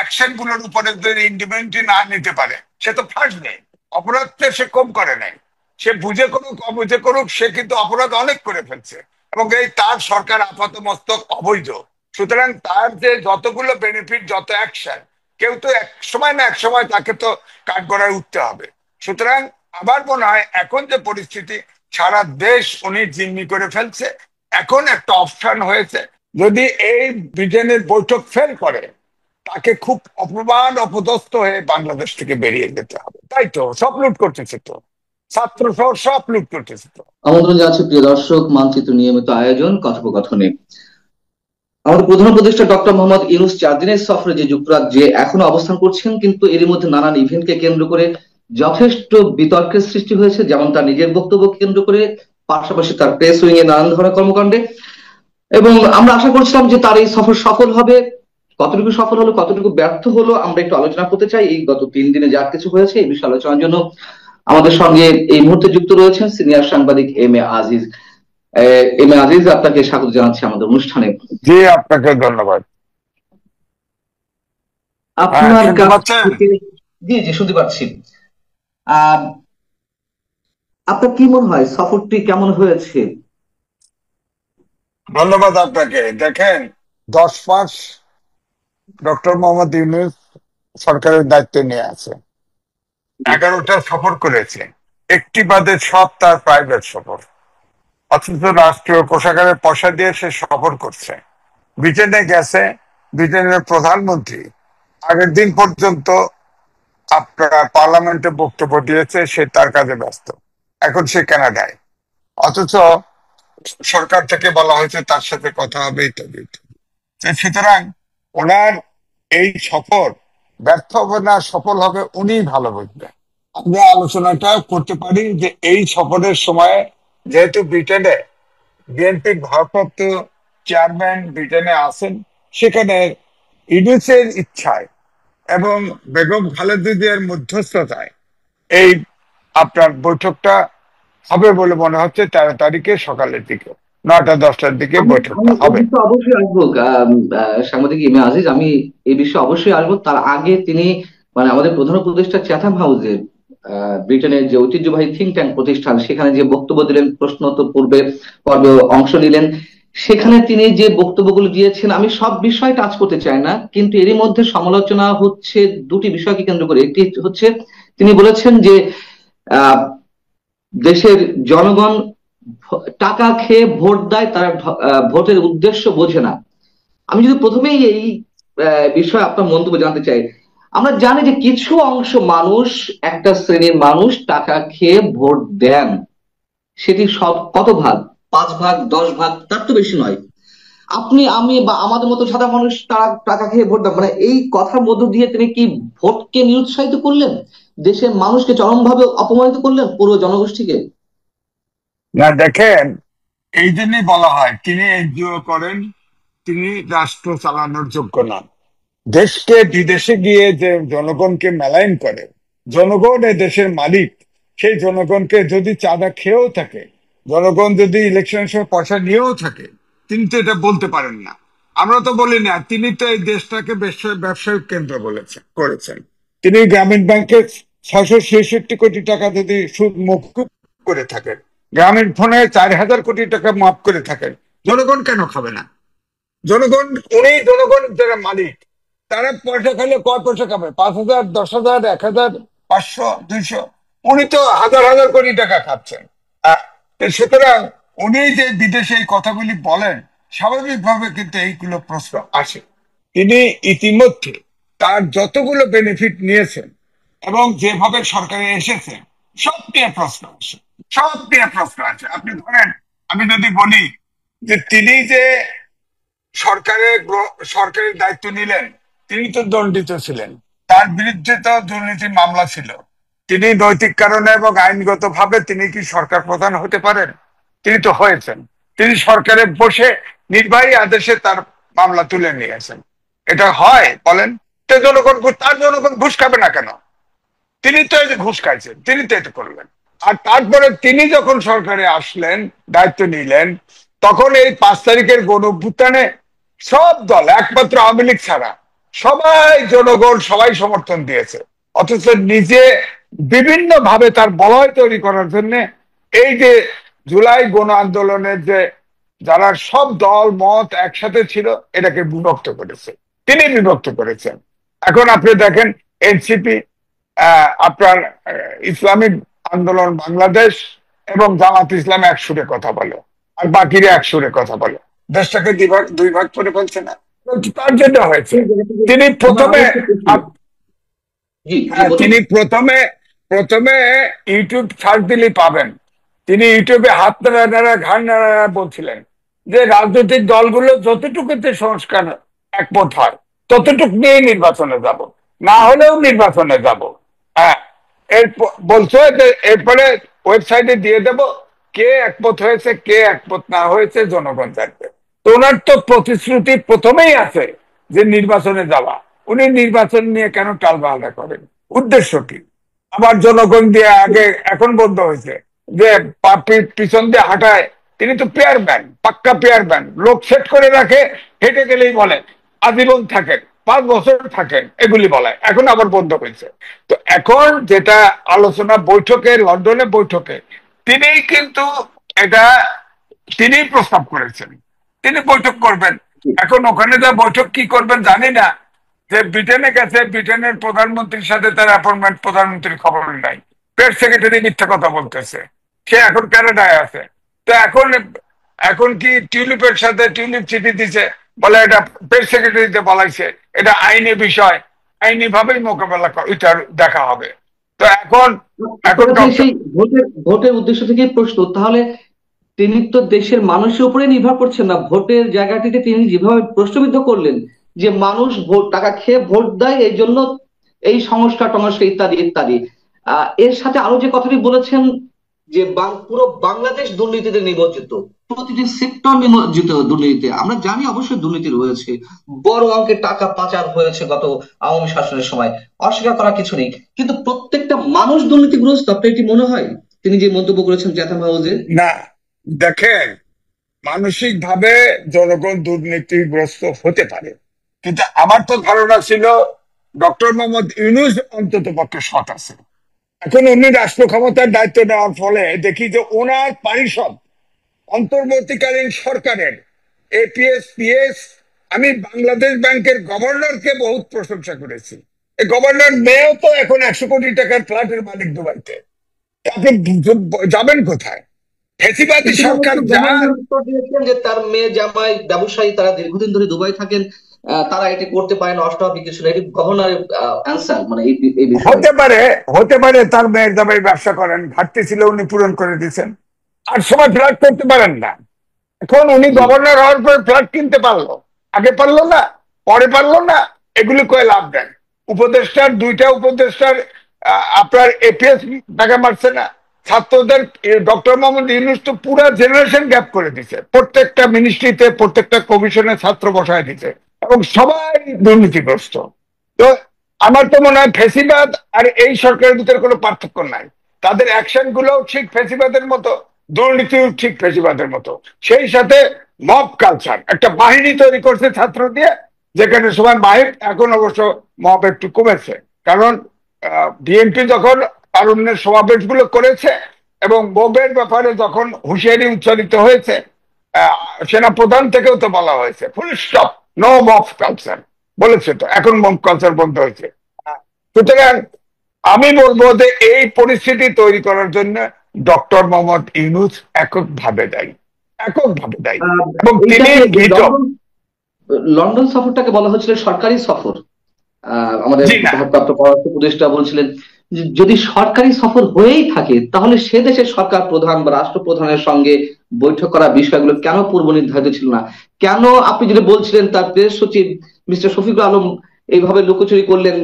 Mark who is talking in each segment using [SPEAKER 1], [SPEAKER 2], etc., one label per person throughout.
[SPEAKER 1] Action গুলোর উপরে যদি ইন্ডিপেন্ডেন্টলি না নিতে পারে, সে তো ফাঁসবে। অপরাধটা সে কম করে নাই, সে বুঝে করুক অবুঝে করুক, সে কিন্তু অপরাধ অনেক করে ফেলছে, এবং এই তার সরকার আপাত মস্তক অবৈধ। সুতরাং তার যে যতগুলো বেনিফিট, যত অ্যাকশন, কেউ তো এক সময় না এক সময় তাকে তো কাঠগড়ায় উঠতে হবে। সুতরাং আমার মনে হয় এখন যে পরিস্থিতি, সারা দেশ উনি জিম্মি করে ফেলছে। এখন একটা অপশন হয়েছে, যদি এই ব্রিটেনের বৈঠক ফেল করে, তাকে খুব অপমান অপদস্থ হয়ে বাংলাদেশ থেকে বেরিয়ে যেতে হবে। তাই তো সব লুট করতেছে, তো ছাত্র সহ সব লুট করতেছে তো।
[SPEAKER 2] আমন্ত্রণ জানাচ্ছি প্রিয় দর্শক, মানচিত্র নিয়মিত আয়োজন কথোপকথনে। আমাদের প্রধান উপদেষ্টা ডক্টর মোহাম্মদ ইউনূস 4 দিনের সফরে যে যুক্তরাজ্যে এখনো অবস্থান করছেন, কিন্তু এরই মধ্যে নানান ইভেন্টকে কেন্দ্র করে যথেষ্ট বিতর্কের সৃষ্টি হয়েছে, যেমন তার নিজের বক্তব্যকে কেন্দ্র করে, পাশাপাশি তার প্রেস উইং এ নানান ধরনের কর্মকাণ্ডে। এবং আমরা আশা করছিলাম যে তার এই সফর সফল হবে। কতটুকু সফল হলো, কতটুকু ব্যর্থ হলো, আমরা একটু আলোচনা করতে চাই। এই গত 3 দিনে যা কিছু হয়েছে এই বিষয়ে আলোচনার জন্য আমাদের সঙ্গে এই মুহূর্তে যুক্ত রয়েছেন সিনিয়র সাংবাদিক M A Aziz. M A Aziz, আপনাকে স্বাগত জানাচ্ছি আমাদের অনুষ্ঠানে।
[SPEAKER 1] জি, আপনাকে ধন্যবাদ। হ্যাঁ,
[SPEAKER 2] আপনার
[SPEAKER 1] শুনতে
[SPEAKER 2] কাছ
[SPEAKER 1] পাচ্ছেন?
[SPEAKER 2] থেকে, জি জি শুনতে পাচ্ছি। আহ আপনার কি মনে হয় সফরটি কেমন হয়েছে?
[SPEAKER 1] ধন্যবাদ আপনাকে। দেখেন, 10 মাস ডক্টর মোহাম্মদ ইউনূস সরকারের দায়িত্ব নিয়ে আছে, 11টা সফর করেছে, একটি বাদে সব তার প্রাইভেট সফর। অথচ রাষ্ট্রীয় কোষাগারে পয়সা দিয়ে সে সফর করছে, ব্রিটেনে গেছে। ব্রিটেনের প্রধানমন্ত্রী আগের দিন পর্যন্ত আপনার পার্লামেন্টে বক্তব্য দিয়েছে, সে তার কাজে ব্যস্ত। এখন সে কানাডায়, অথচ সরকার থেকে বলা হয়েছে তার সাথে কথা হবে ইত্যাদি ইত্যাদি। তো সুতরাং ওনার এই সফর ব্যর্থ হবে না সফল হবে উনি ভালো বুঝবেন। আমরা আলোচনাটা করতে পারি যে এই সফরের সময়, যেহেতু ব্রিটেনে বিএনপির ভারপ্রাপ্ত চেয়ারম্যান ব্রিটেনে আছেন, সেখানে ইউনূসের ইচ্ছায় এবং বেগম খালেদা জিয়ার মধ্যস্থতায় এই আপনার বৈঠকটা হবে বলে মনে হচ্ছে। 13 তারিখে সকালের দিকে 9টা-10টার দিকে
[SPEAKER 2] আমি আমি
[SPEAKER 1] বৈঠকটা
[SPEAKER 2] এই
[SPEAKER 1] হবে।
[SPEAKER 2] বিষয়ে অবশ্যই আসবো। সাংবাদিক ইমে আজিজ, আমি এই বিষয়ে অবশ্যই আসবো। তার আগে তিনি মানে আমাদের প্রধান উপদেষ্টা চ্যাথাম হাউসে, ব্রিটেনের যে ঐতিহ্যবাহী থিঙ্ক ট্যাঙ্ক প্রতিষ্ঠান, সেখানে যে বক্তব্য দিলেন, প্রশ্নোত্তর পর্বে অংশ নিলেন। সেখানে তিনি যে বক্তব্যগুলো দিয়েছেন, আমি সব বিষয় টাচ করতে চাই না, কিন্তু এরই মধ্যে সমালোচনা হচ্ছে দুটি বিষয়কে কেন্দ্র করে। একটি হচ্ছে, তিনি বলেছেন যে আহ দেশের জনগণ টাকা খেয়ে ভোট দেয়, তারা ভোটের উদ্দেশ্য বোঝে না। আমি যদি প্রথমেই এই বিষয়ে আপনার মন্তব্য জানতে চাই। আমরা জানি যে কিছু অংশ মানুষ, একটা শ্রেণীর মানুষ টাকা খেয়ে ভোট দেন। সেটি সব কত ভাগ? 5 ভাগ, 10 ভাগ, তার তো বেশি নয়। আপনি, আমি বা আমাদের মতো সাধারণ মানুষ তারা টাকা খেয়ে ভোট দেন, মানে এই কথার মধ্য দিয়ে তিনি কি ভোটকে নিরুৎসাহিত করলেন? দেশের মানুষকে চরমভাবে অপমানিত করলেন, পুরো জনগোষ্ঠীকে।
[SPEAKER 1] না, দেখেন, এই জন্যই বলা হয় তিনি এনজিও করেন, তিনি রাষ্ট্র চালানোর যোগ্য নন। দেশকে বিদেশে গিয়ে যে জনগণকে মেলাইন করে, জনগণ এ দেশের মালিক। সেই জনগণকে যদি চাঁদা খেয়েও থাকে, জনগণ যদি ইলেকশনের সময় পয়সা নিয়েও থাকে, তিনি তো এটা বলতে পারেন না। আমরা তো বলি না, তিনি তো এই দেশটাকে ব্যবসায়িক কেন্দ্র করেছেন। তিনি গ্রামীণ ব্যাংকে 666 কোটি টাকা যদি সুদ মকুব করে থাকেন, গ্রামীণ ফোনে 4,000 কোটি টাকা মাফ করে থাকেন, জনগণ কেন খাবে না? জনগণ, উনি জনগণ যারা মালিক, তারা পয়সা খেলে কয় পয়সা খাবে? 5,000, 10,000, 1,000, 500, 200? উনি তো হাজার হাজার কোটি টাকা খাচ্ছেন। তো সুতরাং উনি যে বিদেশে এই কথাগুলি বলেন, স্বাভাবিকভাবে কিন্তু এইগুলো প্রশ্ন আসে। তিনি ইতিমধ্যে তার যতগুলো বেনিফিট নিয়েছেন এবং যেভাবে সরকারে এসেছে, সব নিয়ে প্রশ্ন আসে, সব নিয়ে প্রশ্ন আছে। আপনি ধরেন, আমি যদি বলি যে তিনি যে সরকারের সরকারের দায়িত্ব নিলেন, তিনি তো দণ্ডিত ছিলেন, তার বিরুদ্ধে তো দুর্নীতির মামলা ছিল। তিনি নৈতিক কারণে এবং আইনগত ভাবে তিনি কি সরকার প্রধান হতে পারেন? তিনি তো হয়েছেন। তিনি সরকারে বসে নির্বাহী আদেশে তার মামলা তুলে নিয়েছেন। এটা হয় বলেন? তো জনগণ, তার জনগণ ঘুষ খাবে না কেন? তিনি তো এই যে ঘুষ খাইছেন, তিনি তো এটা করলেন। আর তারপরে তিনি যখন সরকারে আসলেন, দায়িত্ব নিলেন, তখন এই 5 তারিখের গণ অভ্যুত্থানে সব দল, একমাত্র আওয়ামী লীগ ছাড়া, সবাই জনগণ সবাই সমর্থন দিয়েছে, অথচ নিজে বিভিন্ন ভাবে তার বলয় তৈরি করার জন্য এই যে জুলাই গণ আন্দোলনের যে যারা সব দল মত একসাথে ছিল এটাকে বিভক্ত করেছে, তিনি বিভক্ত করেছেন। এখন আপনি দেখেন এনসিপি, আপনার ইসলামিক আন্দোলন বাংলাদেশ এবং জামাত ইসলাম এক সুরে কথা বলে, আর বাকিরা এক সুরে কথা বলে, দেশটাকে দুই ভাগ করে ফেলছে না? তার জন্য হয়েছে। তিনি
[SPEAKER 2] আমার
[SPEAKER 1] প্রথমে
[SPEAKER 2] আরো একটা প্রশ্ন। জি জি, বলুন।
[SPEAKER 1] তিনি প্রথমে প্রথমে ইউটিউব সার্চ দিলেই পাবেন, তিনি ইউটিউবে হাত নাড়া নাড়া ঘাড় নাড়া নাড়া বলছিলেন যে রাজনৈতিক দলগুলো যতটুকুতে সংস্কার একমত হয় ততটুকু নিয়ে নির্বাচনে যাব, না হলেও নির্বাচনে যাব। হ্যাঁ, বলছো যে এরপরে ওয়েবসাইটে দিয়ে দেব কে একমত হয়েছে কে একমত না হয়েছে জনগণ জানবে। তো ওনার তো প্রতিশ্রুতি প্রথমেই আছে যে নির্বাচনে যাওয়া, উনি নির্বাচন নিয়ে কেন টালবাহানা করেন? উদ্দেশ্য কি? আবার জনগণ দিয়ে আগে এখন বন্ধ হয়েছে যে পিছন দিয়ে হাঁটায়, তিনি তো পেয়ার ম্যান, পাক্কা পেয়ার ম্যান, লোক সেট করে রাখে, হেঁটে গেলেই বলে আজীবন থাকেন 5 বছর থাকেন, এগুলি বলে, এখন আবার বন্ধ হয়েছে। তো এখন যেটা আলোচনা বৈঠকে, লন্ডনে বৈঠকে তিনিই কিন্তু এটা তিনিই প্রস্তাব করেছেন, তিনি বৈঠক করবেন। এখন ওখানে যা বৈঠক কি করবেন জানি না। যে ব্রিটেনে গেছে, ব্রিটেনের প্রধানমন্ত্রীর সাথে তার অ্যাপয়েন্টমেন্ট, প্রধানমন্ত্রীর খবর নাই, প্রেস সেক্রেটারি মিথ্যা কথা বলতেছে, সে এখন কানাডায় আছে। তো এখন এখন কি টিউলিপের সাথে টিউলিপ চিঠি দিছে, বলে এটা প্রেস সেক্রেটারিতে বলাইছে, এটা আইনি বিষয়, আইনি ভাবেই মোকাবেলা এটা দেখা হবে। তো এখন এখন
[SPEAKER 2] আপনার কাছে
[SPEAKER 1] ডক্টর,
[SPEAKER 2] সেই ভোটের উদ্দেশ্য থেকে প্রশ্ন, তাহলে তিনি তো দেশের মানুষের উপরে নির্ভর করছেন না। ভোটের জায়গাটিতে তিনি যেভাবে প্রশ্নবিদ্ধ করলেন যে মানুষ ভোট টাকা খেয়ে ভোট দেয়, এই জন্য এই সংস্কার টংস্কার ইত্যাদি ইত্যাদি, এর সাথে আরো যে কথাটি বলেছেন যে পুরো বাংলাদেশ দুর্নীতিতে নিমজ্জিত, প্রতিটি সেক্টর নিমজ্জিত দুর্নীতিতে। আমরা জানি অবশ্যই দুর্নীতি রয়েছে, বড় অঙ্কের টাকা পাচার হয়েছে গত আওয়ামী শাসনের সময়, অস্বীকার করার কিছু নেই, কিন্তু প্রত্যেকটা মানুষ দুর্নীতিগ্রস্ত। আপনার এটি মনে হয় তিনি যে মন্তব্য করেছেন চ্যাথাম হাউসে?
[SPEAKER 1] না, দেখেন, মানসিক ভাবে জনগণ দুর্নীতিগ্রস্ত হতে পারে, কিন্তু আমার তো ধারণা ছিল ডক্টর মোহাম্মদ ইউনূস অন্তত পক্ষে সৎ আছে। এখন উনি রাষ্ট্র ক্ষমতার দায়িত্ব নেওয়ার ফলে দেখি যে ওনার পারিষদ, অন্তর্বর্তীকালীন সরকারের এপিএস পিএস, আমি বাংলাদেশ ব্যাংকের গভর্নরকে বহুত প্রশংসা করেছি। এই গভর্নর মেয়েও তো এখন 100 কোটি টাকার ফ্ল্যাটের মালিক দুবাইতে। আপনি যাবেন কোথায়? ফেসিবাদী
[SPEAKER 2] কিছুদিন আগে
[SPEAKER 1] সরকার
[SPEAKER 2] তো
[SPEAKER 1] যা,
[SPEAKER 2] গভর্নর উত্তর দিয়েছেন যে তার মেয়ে জামাই ব্যবসায়ী, তারা দীর্ঘদিন ধরে দুবাই থাকেন, তারা এটি করতে পারেন, অস্বাভাবিক কিছু না। এটি গভর্নরের অ্যান্সার, মানে এই বিষয়ে।
[SPEAKER 1] হতে পারে, হতে পারে তার মেয়ের দাবাই ব্যবসা করেন, ঘাটতি ছিল উনি পূরণ করে দিয়েছেন, আর সময় ফ্ল্যাট করতে পারেন না। এখন উনি
[SPEAKER 2] জি।
[SPEAKER 1] গভর্নর হওয়ার পর ফ্ল্যাট কিনতে পারলো, আগে পারলো না, পরে পারলো না, এগুলি কয়ে লাভ দেন। উপদেষ্টার দুইটা উপদেষ্টার আপনার এপিএস টাকা মারছে না, ছাত্রদের। ডক্টর মোহাম্মদ ইউনূস তো পুরো জেনারেশন গ্যাপ করে দিছে, প্রত্যেকটা মিনিস্ট্রিতে প্রত্যেকটা কমিশনে ছাত্র বসায় দিছে, এবং সবাই দুর্নীতিগ্রস্ত। তো আমার তো মনে হয় ফেসিবাদ আর এই সরকারের ভিতরে কোনো পার্থক্য নাই, তাদের অ্যাকশন গুলো ঠিক ফেসিবাদের মতো, দুর্নীতিও ঠিক ফেসিবাদের মতো। সেই সাথে মব কালচার, একটা বাহিনী তৈরি করছে ছাত্র দিয়ে, যেখানে সবাই বাহির, এখন অবশ্য মব একটু কমেছে, কারণ বিএনপি যখন তারুণ্যের সমাবেশ গুলো করেছে এবং মবের ব্যাপারে যখন হুঁশিয়ারি উচ্চারিত হয়েছে, সেনা প্রধান থেকেও তো বলা হয়েছে full stop, no mob culture বলেছে, তো এখন মব কালচার বন্ধ হয়েছে। সুতরাং আমি বলবো যে এই পরিস্থিতি তৈরি করার জন্য ডক্টর মোহাম্মদ ইউনূস এককভাবে দায়ী, এককভাবে দায়ী, এবং তিনি
[SPEAKER 2] এইটাকে
[SPEAKER 1] ভীত।
[SPEAKER 2] লন্ডন লন্ডন সফরটাকে বলা হচ্ছিল সরকারি সফর। আমাদের
[SPEAKER 1] জি না,
[SPEAKER 2] ভারপ্রাপ্ত পররাষ্ট্র উপদেষ্টা বলছিলেন যে যদি সরকারি সফর হয়েই থাকে তাহলে সে দেশের সরকার প্রধান বা রাষ্ট্রপ্রধানের সঙ্গে বৈঠক করা বিষয়গুলো কেন পূর্ব নির্ধারিত ছিল না? কেন আপনি যেটা বলছিলেন তার প্রেস সচিব মিস্টার শফিকুল আলম এইভাবে লুকোচুরি করলেন?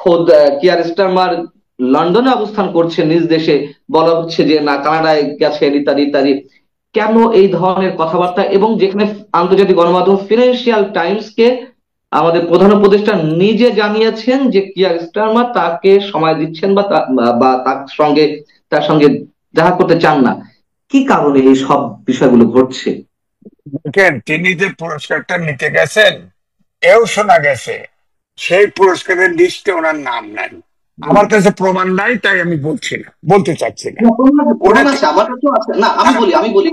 [SPEAKER 2] খোদ কিয়ার স্টারমার লন্ডনে অবস্থান করছে নিজ দেশে, বলা হচ্ছে যে না কানাডায় গেছেন ইত্যাদি ইত্যাদি। কেন এই ধরনের কথাবার্তা? এবং যেখানে আন্তর্জাতিক গণমাধ্যম ফিনান্সিয়াল টাইমস কে আমাদের প্রধান উপদেষ্টা নিজে জানিয়েছেন যে কিয়ার স্টারমার তাকে সময় দিচ্ছেন বা বা তার সঙ্গে দেখা করতে চান না, কি কারণে এই সব বিষয়গুলো ঘটছে?
[SPEAKER 1] দেখেন, তিনি যে পুরস্কারটা নিতে গেছেন, এও শোনা গেছে সেই পুরস্কারের লিস্টে ওনার নাম নাই।
[SPEAKER 2] হুম।
[SPEAKER 1] আমার কাছে প্রমাণ নাই, তাই আমি বলছি না, বলতে চাচ্ছি না।
[SPEAKER 2] না, প্রমাণ আছে,
[SPEAKER 1] উনি
[SPEAKER 2] প্রমাণ আছে, আমার কাছেও আছে। না, আমি বলি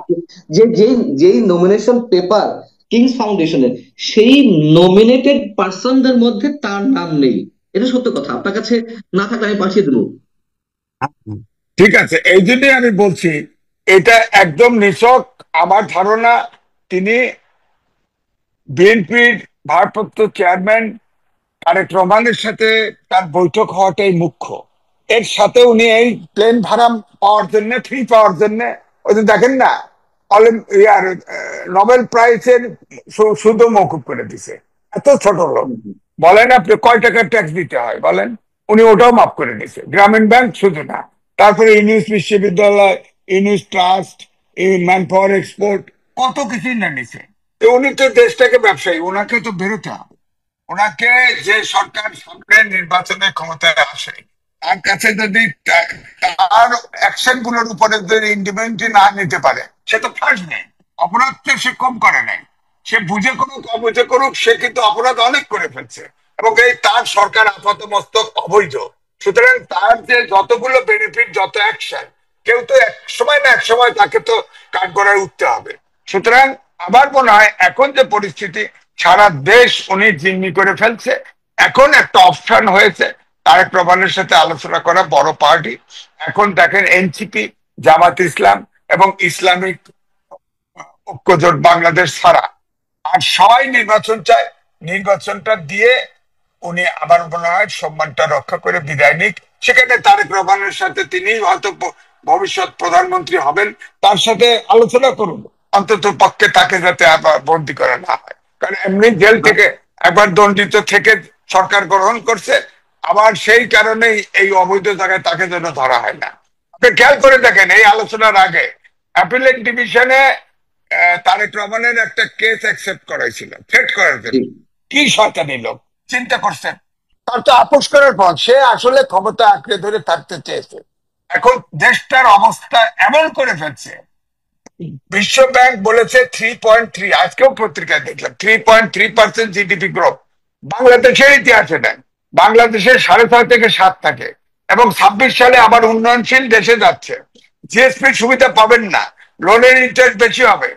[SPEAKER 2] যে যেই যেই নমিনেশন পেপার কিংস ফাউন্ডেশনের, সেই নমিনেটেড পার্সনদের মধ্যে তার নাম নেই। এটা সত্য কথা, আপনার কাছে না থাকলে আমি পাঠিয়ে দেবো।
[SPEAKER 1] ঠিক আছে, এই জন্যই আমি বলছি এটা একদম নিছক আমার ধারণা। তিনি বিএনপির ভারপ্রাপ্ত চেয়ারম্যান তারেক রহমানের সাথে তার বৈঠক হওয়াটাই মুখ্য। এর সাথে উনি এই প্লেন ভাড়া পাওয়ার জন্য, ফ্রি পাওয়ার জন্য, ওই যে দেখেন না, ইয়ার নোবেল প্রাইজের সুদও মৌকুব করে দিছে। এত ছোট লোক।
[SPEAKER 2] হুম, হুম।
[SPEAKER 1] বলেন আপনি কয় টাকা ট্যাক্স দিতে হয় বলেন, উনি ওটাও মাফ করে দিছে। গ্রামীণ ব্যাংক শুধু না, তারপরে ইউনিস বিশ্ববিদ্যালয়, Yunus trust, man power export, কত কিছুই না নিছে। তো উনি তো দেশটাকে ব্যবসায়ী, ওনাকে তো বেরোতে হবে। ওনাকে, যে সরকার সামনে নির্বাচনে ক্ষমতায় আসে, তার কাছে যদি তার অ্যাকশন গুলোর উপরে যদি ইন্ডিপেন্ডেন্ট না নিতে পারে, সে তো ফার্স্ট নেই। অপরাধ তো সে কম করে নাই। সে বুঝে করুক অবুঝে করুক, সে কিন্তু অপরাধ অনেক করে ফেলছে। এবং এই তার সরকার আপাত মস্তক অবৈধ। সুতরাং তার যে যতগুলো বেনিফিট, যত অ্যাকশন, কেউ তো এক সময় না এক সময় তাকে তো কাঠগড়ায় উঠতে হবে। সুতরাং আমার মনে হয় এখন যে পরিস্থিতি, সারা দেশ উনি জিম্মি করে ফেলছে। এখন একটা অপশন হয়েছে তারেক রহমানের সাথে আলোচনা করা, বড় পার্টি। এখন দেখেন এনসিপি, জামাত ইসলাম এবং ইসলামিক ঐক্যজোট বাংলাদেশ ছাড়া আর সবাই নির্বাচন চায়। নির্বাচনটা দিয়ে উনি আবার মনে হয় সম্মানটা রক্ষা করে বিদায় নিক। সেখানে তারেক রহমানের সাথে তিনি হয়তো ভবিষ্যৎ প্রধানমন্ত্রী হবেন, তার সাথে আলোচনা করুন। অন্তত পক্ষে তাকে যাতে আবার বন্দী করা না হয়, কারণ এমনি জেল থেকে একবার দণ্ডিত থেকে সরকার গ্রহণ করছে। আবার সেই কারণেই এই অবৈধ জায়গায় তাকে যেন ধরা হয় না। আপনি খেয়াল করে দেখেন, এই আলোচনার আগে অ্যাপিলেট ডিভিশনে তারেক রহমানের একটা কেস অ্যাকসেপ্ট করাইছিল থ্রেট করার
[SPEAKER 2] জি।
[SPEAKER 1] জন্য। কি শয়তানি লোক, চিন্তা করছেন? তার তো আপোষ করার পর সে আসলে ক্ষমতা আঁকড়ে ধরে থাকতে চেয়েছে। এখন দেশটার অবস্থা এমন করে ফেলছে, বিশ্ব ব্যাংক বলেছে 3.3, আজকেও পত্রিকায় দেখলাম 3.3% জিডিপি গ্রোথ। বাংলাদেশের ইতিহাসে নেন, বাংলাদেশের 6.5 থেকে 7 থাকে, এবং 26 সালে আবার উন্নয়নশীল দেশে যাচ্ছে। জিএসপি সুবিধা পাবেন না, লোনের ইন্টারেস্ট বেশি হবে,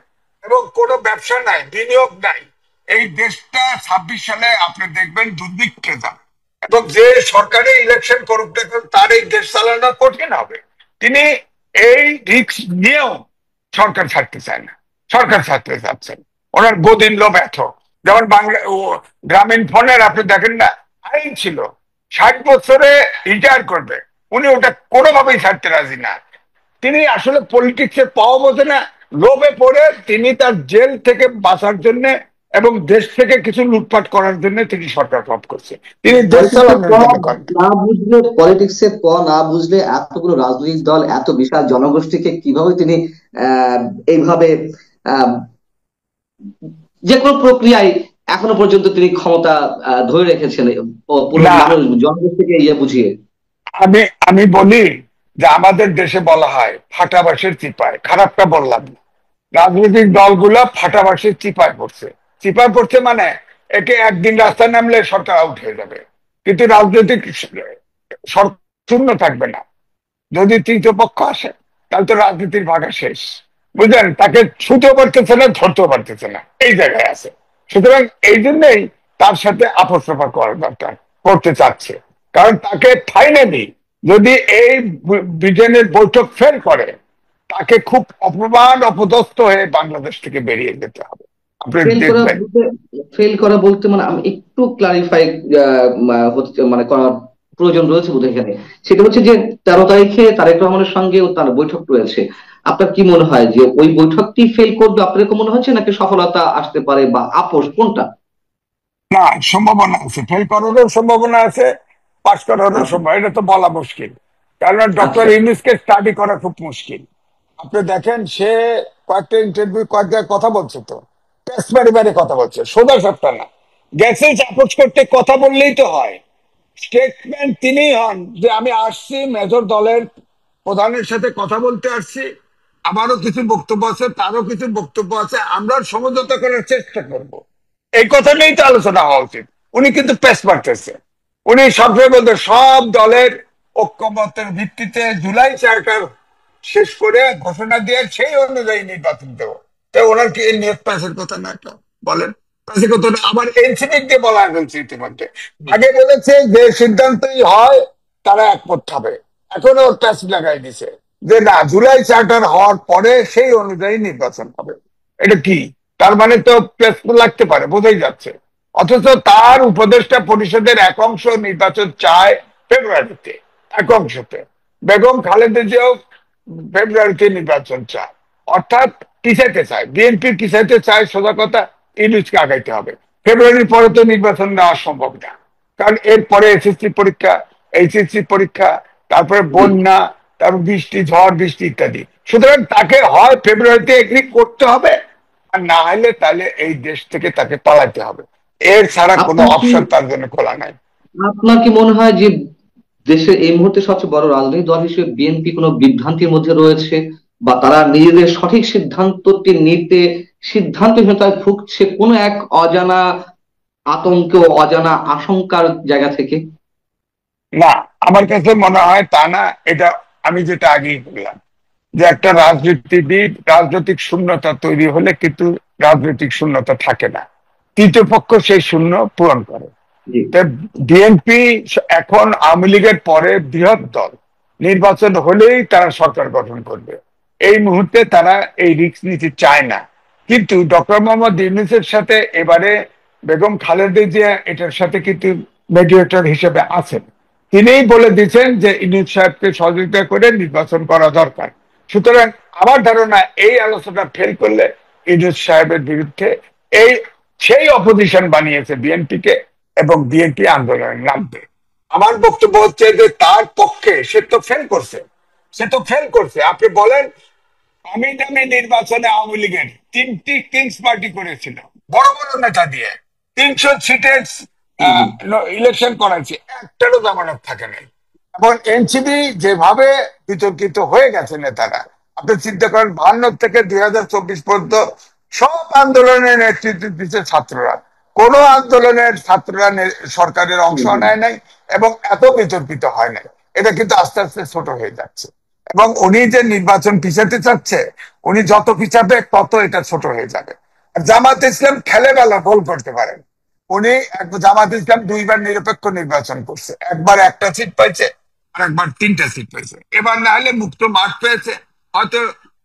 [SPEAKER 1] এবং কোনো ব্যবসা নাই, বিনিয়োগ নাই। এই দেশটা 26 সালে আপনি দেখবেন দুর্ভিক্ষে যাবে। এবং যে সরকারি ইলেকশন করুক না কেন, তার এই দেশ চালানো কঠিন হবে। তিনি এই রিস্ক নিয়েও সরকার ছাড়তে চায় না, সরকার ছাড়তে চাচ্ছেন। ওনার গদিন লোভ এত। যেমন বাংলা গ্রামীণ ফোনের আপনি দেখেন না, আইন ছিল 60 বছরে রিটায়ার করবে, উনি ওটা কোনোভাবেই ছাড়তে রাজি না। তিনি আসলে পলিটিক্সের পাওয়া বোঝে না, লোভে পড়ে তিনি তার জেল থেকে বাঁচার জন্য এবং দেশ থেকে কিছু লুটপাট করার জন্য তিনি সরকার ফর্ম করছে। তিনি দেশ
[SPEAKER 2] পলিটিক্সের ক
[SPEAKER 1] চালানোর জন্য করেন।
[SPEAKER 2] না বুঝলে, পলিটিক্সের ক না বুঝলে এতগুলো রাজনৈতিক দল, এত বিশাল জনগোষ্ঠীকে কিভাবে তিনি আহ এইভাবে আহ যে কোনো প্রক্রিয়ায় এখনো পর্যন্ত তিনি ক্ষমতা ধরে রেখেছেন, পুরো
[SPEAKER 1] না,
[SPEAKER 2] মানুষ জনগোষ্ঠীকে ইয়ে বুঝিয়ে।
[SPEAKER 1] আমি আমি বলি যে আমাদের দেশে বলা হয় ফাটাবাসের চিপায়, খারাপটা বললাম না। রাজনৈতিক দলগুলো ফাটাবাসের চিপায় পড়ছে। চিপায় পড়ছে মানে একে একদিন রাস্তায় নামলে সরকার আউট হয়ে যাবে, কিন্তু রাজনৈতিক শূন্য থাকবে না। যদি তৃতীয় পক্ষ আসে, তাহলে তো রাজনীতির ভাগা শেষ। বুঝলেন, তাকে ছুতেও পারতেছে না, ধরতেও পারতেছে না, এই জায়গায় আছে। সুতরাং এই জন্যই তার সাথে আপোষ রফা করা দরকার, করতে চাচ্ছে। কারণ তাকে ফাইনালি যদি এই ব্রিটেনের বৈঠক ফেল করে, তাকে খুব অপমান অপদস্থ হয়ে বাংলাদেশ থেকে বেরিয়ে যেতে হবে। আপনি
[SPEAKER 2] ফেল করা
[SPEAKER 1] দেখবেন।
[SPEAKER 2] বলতে, মানে আমি একটু ক্লারিফাই মানে করার প্রয়োজন রয়েছে বোধহয় এখানে। সেটা হচ্ছে যে 13 তারিখে তারেক রহমানের সঙ্গে তার বৈঠক রয়েছে। আপনার কি মনে হয় যে ওই বৈঠকটি ফেল করবে, আপনার কি মনে হচ্ছে, নাকি সফলতা আসতে পারে, বা আপোষ, কোনটা?
[SPEAKER 1] না, সম্ভাবনা আছে, ফেল করারও সম্ভাবনা আছে, পাস করারও
[SPEAKER 2] আচ্ছা,
[SPEAKER 1] সম্ভাবনা, এটা তো বলা মুশকিল। কারণ ডক্টর
[SPEAKER 2] আচ্ছা।
[SPEAKER 1] ইউনূসকে স্টাডি করা খুব মুশকিল। আপনি দেখেন, সে কয়েকটা ইন্টারভিউ কয়েক জায়গায় কথা বলছে, তো টেস্ট বারে বারে কথা বলছে, সোজা সাপটা না। গেছে চাপোজ করতে, কথা বললেই তো হয়। স্টেটমেন্ট তিনিই হন যে আমি আসছি মেজর দলের প্রধানের সাথে কথা বলতে আসছি, আমারও কিছু বক্তব্য আছে, তারও কিছু বক্তব্য আছে, আমরা সমঝোতা করার চেষ্টা করব। এই কথা নিয়েই তো আলোচনা হওয়া উচিত। উনি কিন্তু পেস মারতেছে। উনি সবসময় বলতে সব দলের ঐক্যমতের ভিত্তিতে জুলাই চার্টার শেষ করে ঘোষণা দিয়ে সেই অনুযায়ী নির্বাচন দেবো। তো ওনার কি এই নেট প্যাসের কথা না একটা বলেন? প্যাসের কথা না, আবার এনসিপি দিয়ে বলা হয়েছে ইতিমধ্যে। আগে বলেছে যে সিদ্ধান্তই হয় তারা একমত হবে, এখনো প্যাস লাগাই দিছে যে না, জুলাই চার্টার হওয়ার পরে সেই অনুযায়ী নির্বাচন হবে। এটা কি? তার মানে তো প্রেস লাগতে পারে, বোঝাই যাচ্ছে। অথচ তার উপদেষ্টা পরিষদের এক অংশ নির্বাচন চায় ফেব্রুয়ারিতে, এক অংশতে। বেগম খালেদা জিয়াও ফেব্রুয়ারিতে নির্বাচন চায়, অর্থাৎ পিছাইতে চায়। বিএনপি পিছাইতে চায়, সোজা কথা, ইউনুসকে আগাইতে হবে। ফেব্রুয়ারির পরে তো নির্বাচন দেওয়া সম্ভব না, কারণ এরপরে এসএসসি পরীক্ষা, এইচএসসি পরীক্ষা, তারপরে
[SPEAKER 2] জি।
[SPEAKER 1] বন্যা, তারপর বৃষ্টি, ঝড় বৃষ্টি ইত্যাদি। সুতরাং তাকে হয় ফেব্রুয়ারিতে এগ্রি করতে হবে, আর না হলে তাহলে এই দেশ থেকে তাকে পালাতে হবে। এর ছাড়া কোনো
[SPEAKER 2] আপনার কি
[SPEAKER 1] অপশন তার জন্য খোলা নাই।
[SPEAKER 2] আপনার কি মনে হয় যে দেশের এই মুহূর্তে সবচেয়ে বড় রাজনৈতিক দল হিসেবে বিএনপি কোনো বিভ্রান্তির মধ্যে রয়েছে, বা তারা নিজেদের সঠিক সিদ্ধান্তটি নিতে সিদ্ধান্তহীনতায় ভুগছে কোনো এক অজানা আতঙ্ক, অজানা আশঙ্কার জায়গা থেকে?
[SPEAKER 1] না, আমার কাছে মনে হয় তা না। এটা আমি যেটা আগেই বললাম, যে একটা রাজনীতিবিদ, রাজনৈতিক শূন্যতা তৈরি হলে কিন্তু রাজনৈতিক শূন্যতা থাকে না, তৃতীয় পক্ষ সেই শূন্য পূরণ করে।
[SPEAKER 2] জি।
[SPEAKER 1] বিএনপি এখন আওয়ামী লীগের পরে বৃহৎ দল, নির্বাচন হলেই তারা সরকার গঠন করবে। এই মুহূর্তে তারা এই রিস্ক নিতে চায় না। কিন্তু ডক্টর মোহাম্মদ ইউনূসের সাথে এবারে বেগম খালেদা জিয়া এটার সাথে কিন্তু মেডিয়েটর হিসেবে আছেন। তিনিই বলে দিচ্ছেন যে ইউনূস সাহেবকে সহযোগিতা করে নির্বাচন করা দরকার। সুতরাং আমার ধারণা এই আলোচনা ফেল করলে ইউনূস সাহেবের বিরুদ্ধে এই সেই অপোজিশন বানিয়েছে বিএনপিকে, এবং বিএনপি আন্দোলনে নামবে। আমার বক্তব্য হচ্ছে যে তার পক্ষে সে তো ফেল করছে, সে তো ফেল করছে। আপনি বলেন, আমি নামে নির্বাচনে আওয়ামী লীগের 3টি কিংস পার্টি করেছিল, বড় বড় নেতা দিয়ে 300 সিটের
[SPEAKER 2] হুম।
[SPEAKER 1] ইলেকশন করাইছে, একটারও জামানত থাকে নাই। এবং এনসিপি যেভাবে বিতর্কিত হয়ে গেছে নেতারা, আপনি চিন্তা করেন 52 থেকে 2024 পর্যন্ত সব আন্দোলনের নেতৃত্ব দিচ্ছে ছাত্ররা। কোন আন্দোলনের ছাত্ররা সরকারের অংশ
[SPEAKER 2] হুম।
[SPEAKER 1] নেয় নাই, এবং এত বিতর্কিত হয় নাই। এটা কিন্তু আস্তে আস্তে ছোট হয়ে যাচ্ছে। এবং উনি যে নির্বাচন পিছাতে চাচ্ছে, উনি যত পিছাবে তত এটা ছোট হয়ে যাবে। আর জামাত ইসলাম খেলে বেলা গোল করতে পারেন। উনি জামাত ইসলাম 2বার নিরপেক্ষ নির্বাচন করছে, একবার একটা সিট পাইছে, আর একবার 3টা সিট পাইছে। এবার না হলে মুক্ত মাঠ পেয়েছে, হয়তো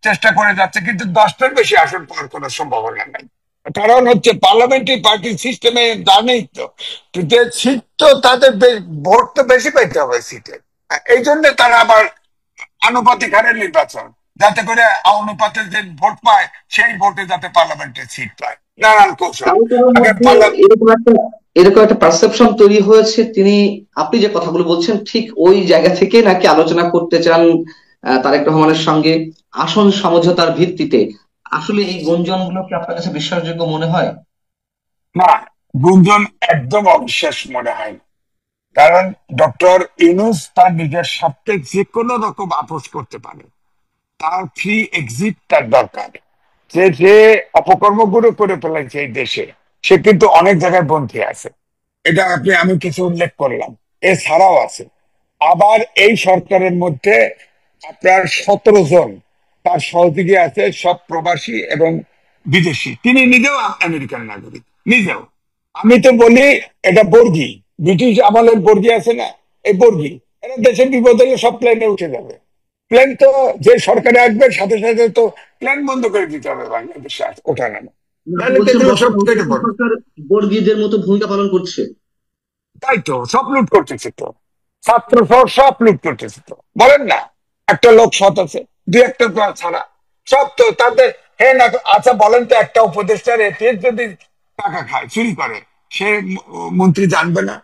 [SPEAKER 1] চেষ্টা করে যাচ্ছে, কিন্তু 10টার বেশি আসন পাওয়ার কোনো সম্ভাবনা নাই। কারণ হচ্ছে পার্লামেন্টারি পার্টি সিস্টেমে জানেই তো, যে সিট তো তাদের ভোট তো বেশি পাইতে হবে সিটে। এই জন্য তারা আবার আনুপাতিক হারে নির্বাচন, যাতে করে অনুপাতে যে ভোট পায় সেই ভোটে যাতে পার্লামেন্টের সিট পায়, নানান কৌশল।
[SPEAKER 2] কারো কারোর
[SPEAKER 1] আগে
[SPEAKER 2] মধ্যে এরকম একটা পারসেপশন তৈরি হয়েছে, তিনি আপনি যে কথাগুলো বলছেন ঠিক ওই জায়গা থেকে নাকি আলোচনা করতে চান তারেক রহমানের সঙ্গে আসন সমঝোতার ভিত্তিতে। আসলে এই গুঞ্জনগুলো কি আপনার কাছে বিশ্বাসযোগ্য মনে হয়?
[SPEAKER 1] না, গুঞ্জন একদম অবিশ্বাস মনে হয়। কারণ ডক্টর ইউনূস তার নিজের স্বার্থে যে কোনো রকম আপোষ করতে পারে, তার ফ্রি এক্সিট তার দরকার। যে যে অপকর্মগুলো করে ফেলেছে এই দেশে, সে কিন্তু অনেক জায়গায় বন্দী আছে। এটা আমি কিছু উল্লেখ করলাম, এছাড়াও আছে। আবার এই সরকারের মধ্যে আপনার 17 জন তার সহযোগী আছে, সব প্রবাসী এবং বিদেশি। তিনি নিজেও আমেরিকান নাগরিক, নিজেও। আমি তো বলি এটা বর্গী, ব্রিটিশ আমলের বর্গী আছে না, এই বর্গী। এরা দেশের বিপদ হলে সব প্লেনে উঠে যাবে। প্লেন তো যে সরকারে আসবে সাথে সাথে তো প্লেন বন্ধ করে দিতে হবে বাংলাদেশে ওঠা নামা,
[SPEAKER 2] আপনি
[SPEAKER 1] নাহলে তো
[SPEAKER 2] বলছেন
[SPEAKER 1] এগুলো সব
[SPEAKER 2] বর্তমান
[SPEAKER 1] প্লেনে
[SPEAKER 2] অন্তর্বর্তী
[SPEAKER 1] পড়বে।
[SPEAKER 2] সরকার বর্গীদের মতো ভূমিকা পালন করছে?
[SPEAKER 1] তাই তো সব লুট করতেছে তো, ছাত্র সহ সব লুট করতেছে তো, বলেন না? একটা লোক সৎ আছে, দুই একটা তো ছাড়া সব তো তাদের। হ্যাঁ না, আচ্ছা বলেন তো, একটা উপদেষ্টার এপিএস যদি টাকা খায়, চুরি করে, সে মন্ত্রী জানবে না?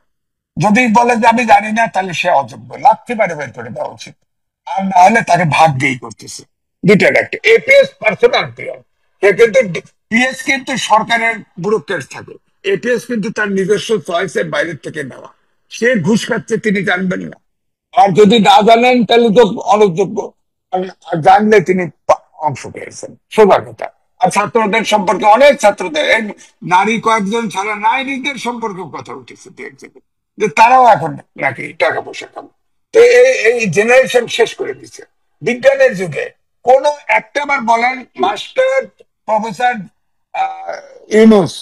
[SPEAKER 1] যদি বলে যে আমি জানি না, তাহলে সে অযোগ্য, লাথি মারে বের করে দেওয়া উচিত। আর না হলে তাকে ভাগ্যেই করতেছে। দুইটার একটা, এপিএস পার্সোনাল পিয়ন, সে কিন্তু পিএস কিন্তু সরকারের ব্যুরোক্রেট থাকে, এপিএস কিন্তু তার নিজস্ব চয়েসের বাইরের থেকে নেওয়া। সে ঘুষ খাচ্ছে, তিনি জানবেন না? আর যদি না জানেন তাহলে তো অনযোগ্য। আর আর জানলে তিনি অংশ পেয়েছেন, সোজা কথা। আর ছাত্রদের সম্পর্কে অনেক ছাত্রদের, এই নারী কয়েকজন ছাড়া নারীদের সম্পর্কে কথা উঠেছে দু এক জায়গায়, যে তারাও এখন নাকি টাকা পয়সা কামায়। তো এই জেনারেশন শেষ করে দিচ্ছে বিজ্ঞানের যুগে। কোন একটা বার বলেন মাস্টার প্রফেসর ইউনুস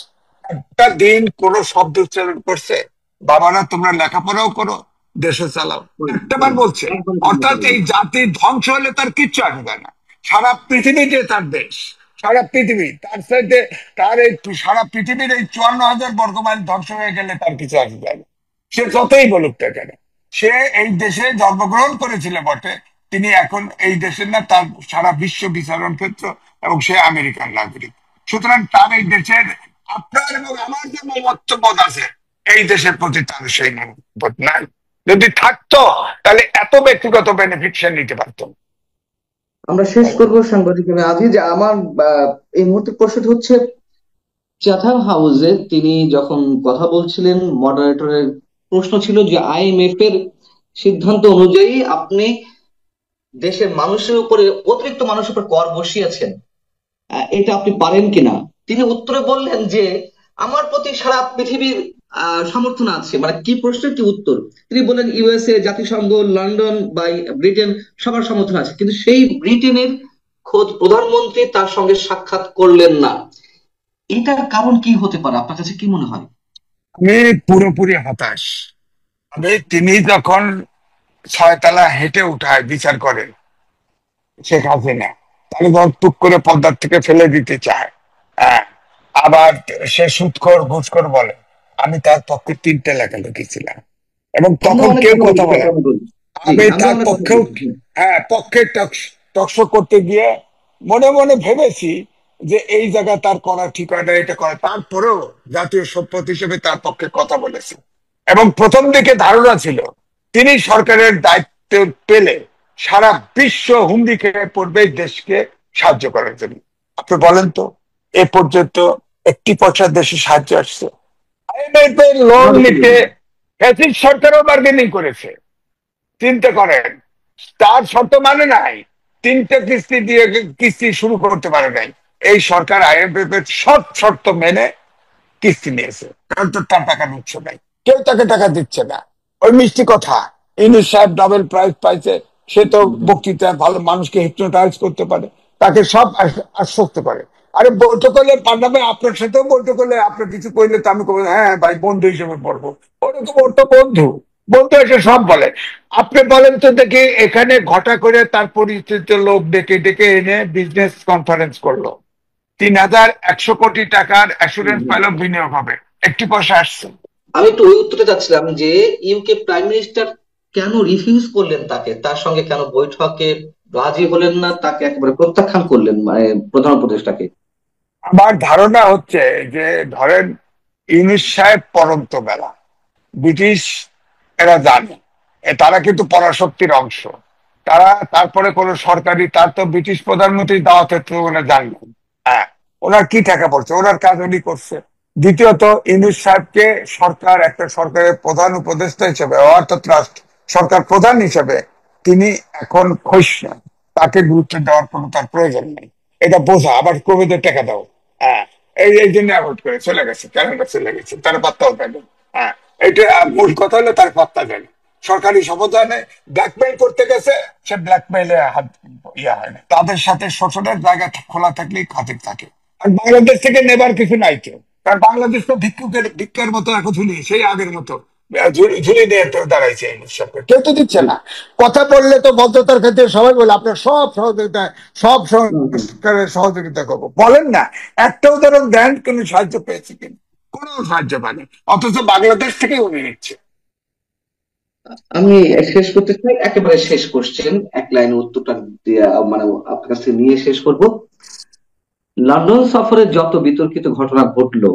[SPEAKER 1] একটা দিন কোন শব্দ উচ্চারণ করছে বাবারা তোমরা লেখাপড়াও করো, দেশে চালাও? একটা বার বলছে?
[SPEAKER 2] একদম ঠিক কথা
[SPEAKER 1] অর্থাৎ এই
[SPEAKER 2] বলেছেন।
[SPEAKER 1] জাতি ধ্বংস হলে তার কিচ্ছু আসবে না। সারা পৃথিবীতে তার দেশ, সারা পৃথিবী তার সাথে, তার এই সারা পৃথিবীর এই 54,000 বর্গ মাইল ধ্বংস হয়ে গেলে তার কিছু আসবে না। সে যতই বলুক না কেন, সে এই দেশে জন্মগ্রহণ করেছিল বটে, তিনি এখন এই দেশের না, তার সারা বিশ্ব বিচরণ ক্ষেত্র, এবং সে আমেরিকান নাগরিক। সুতরাং তার এই দেশের, আপনার এবং আমার যে মমত্ববোধ আছে, এই দেশের প্রতি তার সেই মমত্ববোধ নাই। যদি থাকতো তাহলে এত ব্যক্তিগত বেনিফিট সে নিতে পারতো না।
[SPEAKER 2] আমরা শেষ করব সাংবাদিক আজি, যে আমার এই মুহূর্তে প্রশ্নটি হচ্ছে, চ্যাথাম হাউসে তিনি যখন কথা বলছিলেন, মডারেটরের প্রশ্ন ছিল যে আইএমএফ এর সিদ্ধান্ত অনুযায়ী আপনি দেশের মানুষের উপরে, অতিরিক্ত মানুষের উপর কর বসিয়েছেন, এটা আপনি পারেন কিনা। তিনি উত্তরে বললেন যে আমার প্রতি সারা পৃথিবীর সমর্থন আছে। মানে কি প্রশ্নের কি উত্তর? তিনি বললেন ইউএসএ, জাতিসংঘ, লন্ডন বা ব্রিটেন সবার সমর্থন আছে, কিন্তু সেই ব্রিটেনের খোদ প্রধানমন্ত্রী তার সঙ্গে সাক্ষাৎ করলেন না। এটার কারণ কি হতে পারে আপনার কাছে কি মনে হয়?
[SPEAKER 1] আমি পুরোপুরি হতাশ। তিনি যখন 6 তলা হেঁটে উঠায় বিচার করেন শেখ হাসিনা, তাহলে ধর টুক করে পদ্মার থেকে ফেলে দিতে চায়। হ্যাঁ, আবার সে সুদখোর ঘুষখোর বলে। আমি তার পক্ষে 3টে লেখা লিখেছিলাম, এবং
[SPEAKER 2] আমরা
[SPEAKER 1] তখন
[SPEAKER 2] অনেক
[SPEAKER 1] কেউ
[SPEAKER 2] কথা
[SPEAKER 1] কথা
[SPEAKER 2] বলছি
[SPEAKER 1] বলে না।
[SPEAKER 2] চক্রান্ত। জি,
[SPEAKER 1] আমি
[SPEAKER 2] আমরা
[SPEAKER 1] তার
[SPEAKER 2] অনেক কথা
[SPEAKER 1] পক্ষেও,
[SPEAKER 2] বলছি।
[SPEAKER 1] হ্যাঁ, পক্ষে টকশো করতে গিয়ে মনে মনে ভেবেছি যে এই জায়গা তার করা ঠিক হয় না, এটা করে। তারপরেও জাতীয় সম্পদ হিসেবে তার পক্ষে কথা বলেছি, এবং প্রথম দিকে ধারণা ছিল তিনি সরকারের দায়িত্ব পেলে সারা বিশ্ব হুমড়ি খেয়ে পড়বে এই দেশকে সাহায্য করার জন্য। আপনি বলেন তো, এ পর্যন্ত একটি পয়সা দেশে সাহায্য আসছে? আইএমএফ এর লোন
[SPEAKER 2] আমাদের
[SPEAKER 1] নিতে
[SPEAKER 2] কি
[SPEAKER 1] ফ্যাসিস্ট সরকারও বার্গেনিং করেছে। চিন্তা করেন, তার শর্ত মানে নাই, 3টে কিস্তি দিয়ে কিস্তি শুরু করতে পারে নাই। এই সরকার আইএমএফ এর সব শর্ত মেনে কিস্তি নিয়েছে, কারণ তো তার টাকার উৎস নাই, কেউ তাকে টাকা দিচ্ছে না। ওই মিষ্টি কথা, ইউনুস সাহেব নোবেল প্রাইজ পাইছে, সে তো বক্তৃতা ভালো, মানুষকে হিপনোটাইজ করতে পারে, তাকে সব আশ্বস্ত করে। আরে বৈঠক করলে পার্লামে আপনার সাথেও বৈঠক করলে, আপনার কিছু কইলে তো আমি কবো হ্যাঁ ভাই, বন্ধু হিসেবে পড়বো। ওরকম ওর তো বন্ধু, বন্ধু এসে সব বলে। আপনি বলেন তো দেখি, এখানে ঘটা করে তার পরিচিত লোক ডেকে ডেকে এনে বিজনেস কনফারেন্স করলো, 3,100 কোটি টাকার অ্যাসুরেন্স পাইল বিনিয়োগ হবে, একটি পয়সা আসছে?
[SPEAKER 2] আমি একটু ওই উত্তরটা চাচ্ছিলাম যে ইউকে প্রাইম মিনিস্টার কেন রিফিউজ করলেন, তাকে তার সঙ্গে কেন বৈঠকে রাজি হলেন না, তাকে একেবারে প্রত্যাখ্যান করলেন, মানে প্রধান উপদেষ্টাকে।
[SPEAKER 1] আমার ধারণা হচ্ছে যে, ধরেন ইউনুস সাহেব পরন্ত বেলা, ব্রিটিশ এরা জানে, তারা কিন্তু পরাশক্তির অংশ। তারা তারপরে কোন সরকারি, তার তো ব্রিটিশ প্রধানমন্ত্রী দাওয়াতের তো ওনারা জানবেন। হ্যাঁ, ওনার কি টাকা পড়ছে, ওনার কাজ উনি করছে। দ্বিতীয়ত, ইউনুস সাহেবকে সরকার, একটা সরকারের প্রধান উপদেষ্টা হিসেবে, অর্থাৎ রাষ্ট্র সরকার প্রধান হিসেবে তিনি এখন খোঁজ নেন, তাকে গুরুত্ব দেওয়ার কোনো তার প্রয়োজন নেই। এটা বোঝা, আবার কবিদের টাকা দাও। হ্যাঁ, এই জন্য অ্যাভয়েড করে চলে গেছে, ক্যানাডা চলে গেছে, তারা পাত্তাও দেয় না। হ্যাঁ, এটা মূল কথা হলো তার পাত্তা দেয় না। সরকারি সম্প্রদানে ব্ল্যাকমেইল করতে গেছে, সে ব্ল্যাকমেইলে হাত ইয়া হয় না। তাদের সাথে শোষণের জায়গা খোলা থাকলেই খাতির থাকে। আর বাংলাদেশ থেকে নেবার কিছু নাই কেউ, কারণ বাংলাদেশ তো ভিক্ষার মতো এখন ঝুলি, সেই আগের মতো ঝুলি নিয়ে তো দাঁড়াইছে এই সরকার, কেউ তো দিচ্ছে না। কথা বললে তো ভদ্রতার ক্ষেত্রে সবাই বলে আপনার সব সহযোগিতা, সব সংস্কারের সহযোগিতা করবো, বলেন না। একটা উদাহরণ দেন কোন সাহায্য পেয়েছে কিনা? কোনো সাহায্য পায়নি, অথচ বাংলাদেশ থেকে উনি নিচ্ছে।
[SPEAKER 2] আমি শেষ করতে চাই, একেবারে শেষ কোশ্চেন, এক লাইনে উত্তরটা দিয়ে মানে আপনার কাছ থেকে নিয়ে শেষ করব। লন্ডন সফরে যত বিতর্কিত ঘটনা ঘটলো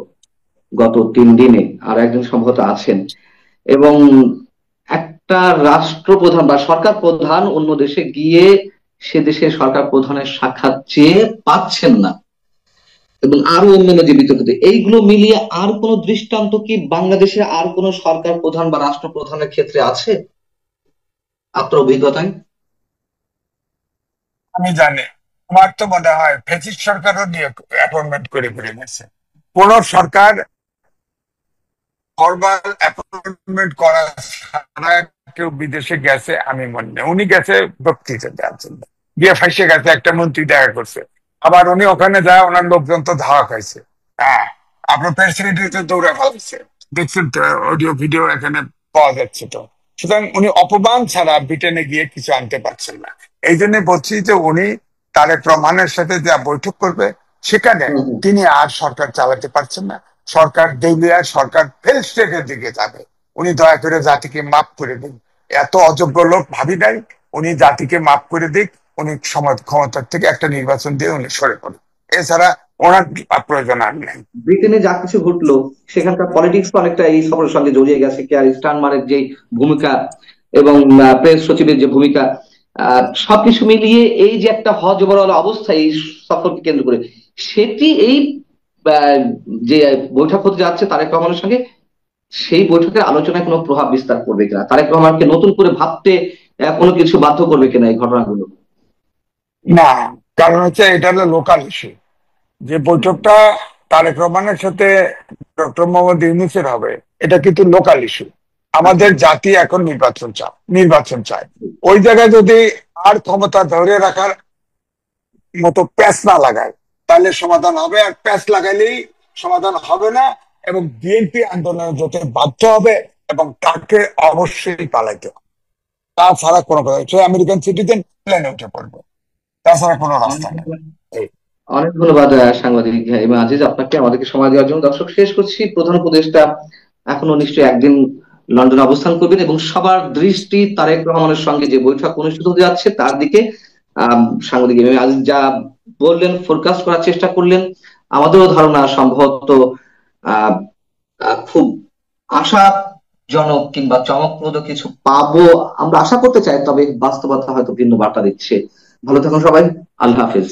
[SPEAKER 2] গত 3 দিনে, আর একজন সম্ভবত আছেন, এবং একটা রাষ্ট্রপ্রধান বা সরকার প্রধান অন্য দেশে গিয়ে সে দেশের সরকার প্রধানের সাক্ষাৎ চেয়ে পাচ্ছেন না, এবং আরো অন্যান্য যে বিতর্কিত, এইগুলো মিলিয়ে আর কোন দৃষ্টান্ত কি বাংলাদেশের আর কোন সরকার প্রধান বা রাষ্ট্রপ্রধানের ক্ষেত্রে আছে আপনার অভিজ্ঞতায়?
[SPEAKER 1] আমি জানি আমার তো মনে হয় ফ্যাসিস্ট সরকারও নিয়ে অ্যাপয়েন্টমেন্ট করে করে গেছে। কোন সরকার ফরমাল অ্যাপয়েন্টমেন্ট করা ছাড়া কেউ বিদেশে গেছে আমি মনে নেই। উনি গেছে বক্তৃতা দেওয়ার জন্য, গিয়ে ফাইসে গেছে, একটা মন্ত্রী দেখা করছে, আবার উনি ওখানে যায় ওনার লোকজন তো ধাওয়া খাইছে। হ্যাঁ, আপনার প্রেসিডেন্ট দৌড়ে ফেলছে, দেখছেন তো, অডিও ভিডিও এখানে পাওয়া যাচ্ছে তো। সুতরাং উনি অপমান ছাড়া ব্রিটেনে গিয়ে কিছু আনতে পারছেন না। এই জন্য বলছি যে উনি তারেক রহমানের সাথে যা বৈঠক করবে সেখানে
[SPEAKER 2] হুম, হুম।
[SPEAKER 1] তিনি আর সরকার চালাতে পারছেন না, সরকার দেউলিয়া, সরকার ফেল স্টেটের দিকে যাবে। উনি দয়া করে জাতিকে মাফ করে দিন, এত অযোগ্য লোক ভাবি নাই, উনি জাতিকে মাফ করে দিক, উনি সময় ক্ষমতার থেকে একটা নির্বাচন দিয়ে উনি সরে পড়েন, এছাড়া ওনার প্রয়োজন আর নেই।
[SPEAKER 2] ব্রিটেনে যা কিছু ঘটলো সেখানকার পলিটিক্স অনেকটা এই সফরের সঙ্গে জড়িয়ে গেছে। কেয়ার স্টারমারের যে ভূমিকা এবং প্রেস সচিবের যে ভূমিকা, সবকিছু মিলিয়ে এই যে একটা হজবরল অবস্থা এই সফরকে কেন্দ্র করে, সেটি এই আহ, যে বৈঠক হতে যাচ্ছে তারেক রহমানের সঙ্গে, সেই বৈঠকের আলোচনায় কোনো প্রভাব বিস্তার করবে কিনা, তারেক রহমানকে নতুন করে ভাবতে কোনো কিছু বাধ্য করবে কিনা এই ঘটনাগুলো?
[SPEAKER 1] না, কারণ হচ্ছে এটা হলো লোকাল ইস্যু। যে বৈঠকটা তারেক রহমানের সাথে ডক্টর মোহাম্মদ ইউনূসের হবে, এটা কিন্তু লোকাল ইস্যু।
[SPEAKER 2] আচ্ছা।
[SPEAKER 1] আমাদের জাতি এখন নির্বাচন চায়। ওই জায়গায় যদি আর ক্ষমতা ধরে রাখার মতো প্যাঁচ না লাগায় তাহলে সমাধান হবে, আর প্যাঁচ লাগাইলেই সমাধান হবে না, এবং বিএনপি আন্দোলনে যেতে বাধ্য হবে এবং তাকে অবশ্যই পালাইতে হবে। তাছাড়া কোনো কথা, সে আমেরিকান সিটিজেন, প্লেনে উঠে পড়বে, তাছাড়া কোনো রাস্তা নেই। এই
[SPEAKER 2] অনেক ধন্যবাদ সাংবাদিক ইমা আজিজ আপনাকে আমাদেরকে সময় দেওয়ার জন্য। দর্শক, শেষ করছি, প্রধান উপদেষ্টা এখনো নিশ্চয়ই একদিন লন্ডনে অবস্থান করবেন এবং সবার দৃষ্টি তারেক রহমানের সঙ্গে যে বৈঠক অনুষ্ঠিত হতে যাচ্ছে তার দিকে। সাংবাদিক ইমা আজিজ যা বললেন, ফোরকাস্ট করার চেষ্টা করলেন, আমাদেরও ধারণা সম্ভবত আহ খুব আশাজনক কিংবা চমকপ্রদ কিছু পাবো আমরা আশা করতে চাই, তবে বাস্তবতা হয়তো ভিন্ন বার্তা দিচ্ছে। ভালো থাকুন সবাই, আল্লাহ হাফেজ।